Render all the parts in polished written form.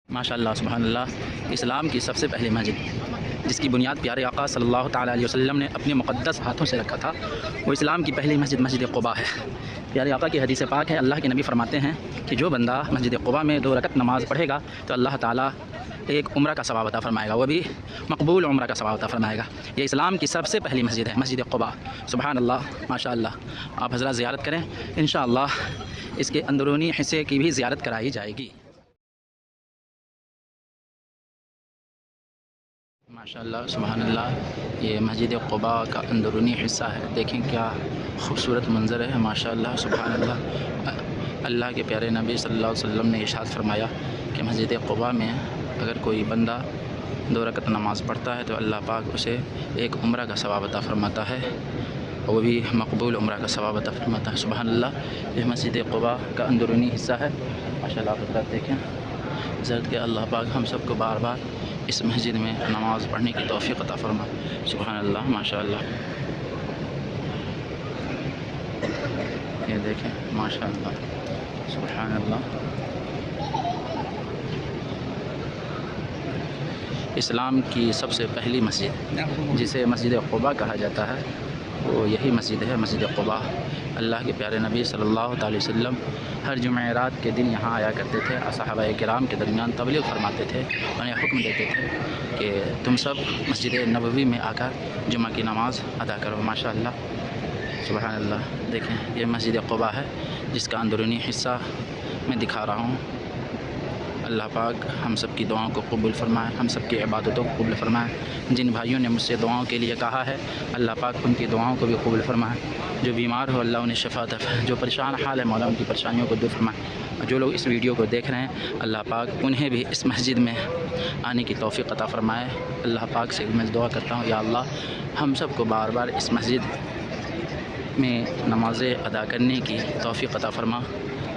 ماشاءاللہ سبحان اللہ، اسلام کی سب سے پہلی مسجد جس کی بنیاد پیارے آقا صلی اللہ تعالیٰ علیہ وسلم نے اپنے مقدس ہاتھوں سے رکھا تھا، وہ اسلام کی پہلی مسجد مسجد قباء ہے۔ پیارے آقا کی حدیث پاک ہے، اللہ کے نبی فرماتے ہیں کہ جو بندہ مسجد قباء میں 2 رکعت نماز پڑھے گا تو اللہ تعالیٰ ایک عمرہ کا ثواب عطا فرمائے گا، وہ بھی مقبول عمرہ کا ثواب عطا فرمائے گا۔ یہ اسلام کی سب سے پہلی مسجد ہے، مسجد قباء۔ سبحان اللہ، ماشاء اللہ، آپ حضرات زیارت کریں، انشاءاللہ اس کے اندرونی حصے کی بھی زیارت کرائی جائے گی۔ ماشاءاللہ سبحان اللہ، یہ مسجد قباء کا اندرونی حصہ ہے، دیکھیں کیا خوبصورت منظر ہے، ماشاءاللہ سبحان اللہ۔ اللہ کے پیارے نبی صلی اللہ علیہ وسلم نے ارشاد فرمایا کہ مسجد قباء میں اگر کوئی بندہ 2 رکعت نماز پڑھتا ہے تو اللہ پاک اسے ایک عمرہ کا ثواب عطا فرماتا ہے، وہ بھی مقبول عمرہ کا ثواب عطا فرماتا ہے۔ سبحان اللہ، یہ مسجد قباء کا اندرونی حصہ ہے، ماشاءاللہ آپ حضرات دیکھیں، زرد کہ اللہ پاک ہم سب کو بار بار اس مسجد میں نماز پڑھنے کی توفیق عطا فرمائے۔ سبحان اللہ، ماشاءاللہ، یہ دیکھیں ماشاءاللہ سبحان اللہ۔ اسلام کی سب سے پہلی مسجد جسے مسجد قباء کہا جاتا ہے وہ یہی مسجد ہے، مسجد قباء۔ اللہ کے پیارے نبی صلی اللہ تعالی وسلم ہر جمعرات کے دن یہاں آیا کرتے تھے، صحابہ کرام کے درمیان تبلیغ فرماتے تھے، انہیں حکم دیتے تھے کہ تم سب مسجد نبوی میں آ کر جمعہ کی نماز ادا کرو۔ ماشاءاللہ سبحان اللہ، دیکھیں یہ مسجد قباء ہے جس کا اندرونی حصہ میں دکھا رہا ہوں۔ اللہ پاک ہم سب کی دعاؤں کو قبول فرمائے، ہم سب کی عبادتوں کو قبول فرمائے۔ جن بھائیوں نے مجھ سے دعاؤں کے لیے کہا ہے، اللہ پاک ان کی دعاؤں کو بھی قبول فرمائے۔ جو بیمار ہو اللہ انہیں شفا عطا فرمائے، جو پریشان حال ہے مولا ان کی پریشانیوں کو دور فرمائے۔ جو لوگ اس ویڈیو کو دیکھ رہے ہیں اللہ پاک انہیں بھی اس مسجد میں آنے کی توفیق عطا فرمائے۔ اللہ پاک سے میں دعا کرتا ہوں، یا اللہ ہم سب کو بار بار اس مسجد میں نمازیں ادا کرنے کی توفیق عطا فرما۔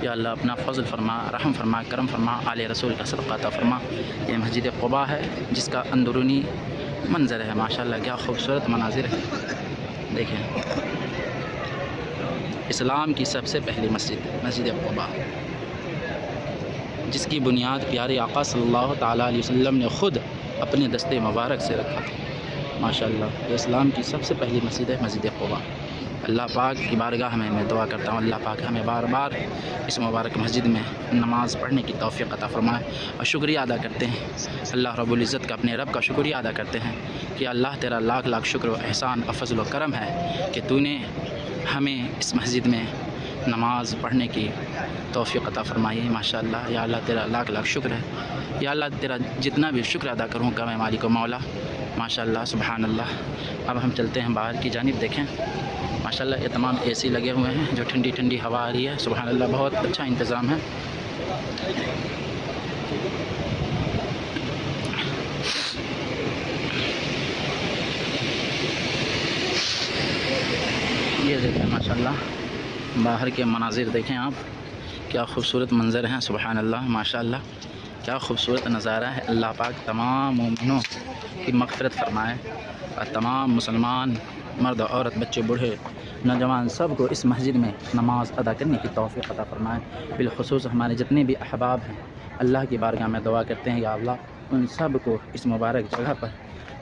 یا اللہ اپنا فضل فرما، رحم فرما، کرم فرما، آل رسول کا صدقہ عطا فرما۔ یہ مسجد قباء ہے جس کا اندرونی منظر ہے، ماشاءاللہ کیا خوبصورت مناظر ہے، دیکھیں اسلام کی سب سے پہلی مسجد مسجد قباء جس کی بنیاد پیارے آقا صلی اللہ تعالیٰ علیہ وسلم نے خود اپنے دستے مبارک سے رکھا تھا۔ ماشاءاللہ یہ اسلام کی سب سے پہلی مسجد ہے، مسجد قباء۔ اللہ پاک کی بارگاہ میں دعا کرتا ہوں، اللہ پاک ہمیں بار بار اس مبارک مسجد میں نماز پڑھنے کی توفیق عطا فرمائے۔ اور شکریہ ادا کرتے ہیں اللہ رب العزت کا، اپنے رب کا شکریہ ادا کرتے ہیں کہ اللہ تیرا لاکھ لاکھ شکر و احسان اور فضل و کرم ہے کہ تو نے ہمیں اس مسجد میں نماز پڑھنے کی توفیق عطا فرمائی۔ ماشاءاللہ یا اللہ تیرا لاکھ لاکھ شکر ہے، یا اللہ تیرا جتنا بھی شکر ادا کروں گا میں مالک و مولا۔ ماشاءاللہ سبحان اللہ۔ اب ہم چلتے ہیں باہر کی جانب، دیکھیں ماشاءاللہ یہ تمام اے سی لگے ہوئے ہیں، جو ٹھنڈی ٹھنڈی ہوا آ رہی ہے، سبحان اللہ بہت اچھا انتظام ہے۔ یہ دیکھیں ماشاءاللہ باہر کے مناظر دیکھیں آپ، کیا خوبصورت منظر ہیں، سبحان اللہ ماشاءاللہ کیا خوبصورت نظارہ ہے۔ اللہ پاک تمام مومنوں کی مغفرت فرمائے اور تمام مسلمان مرد عورت بچے بوڑھے نوجوان سب کو اس مسجد میں نماز ادا کرنے کی توفیق عطا فرمائے۔ بالخصوص ہمارے جتنے بھی احباب ہیں اللہ کی بارگاہ میں دعا کرتے ہیں، یا اللہ ان سب کو اس مبارک جگہ پر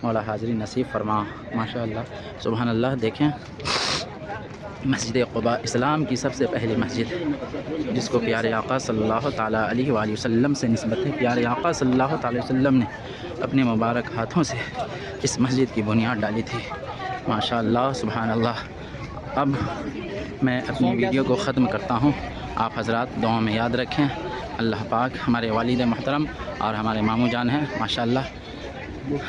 مولا حاضری نصیب فرما۔ ماشاءاللہ سبحان اللہ، دیکھیں مسجد قباء اسلام کی سب سے پہلی مسجد جس کو پیارے آقا صلی اللہ تعالیٰ علیہ وآلہ وسلم سے نسبت ہے۔ پیارے آقا صلی اللہ تعالیٰ وسلم نے اپنے مبارک ہاتھوں سے اس مسجد کی بنیاد ڈالی تھی۔ ماشاءاللہ سبحان اللہ۔ اب میں اپنی ویڈیو کو ختم کرتا ہوں، آپ حضرات دعاؤں میں یاد رکھیں۔ اللہ پاک ہمارے والد محترم اور ہمارے ماموں جان ہیں، ماشاءاللہ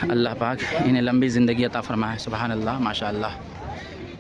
اللہ پاک انہیں لمبی زندگی عطا فرمائے۔ سبحان اللہ ماشاءاللہ۔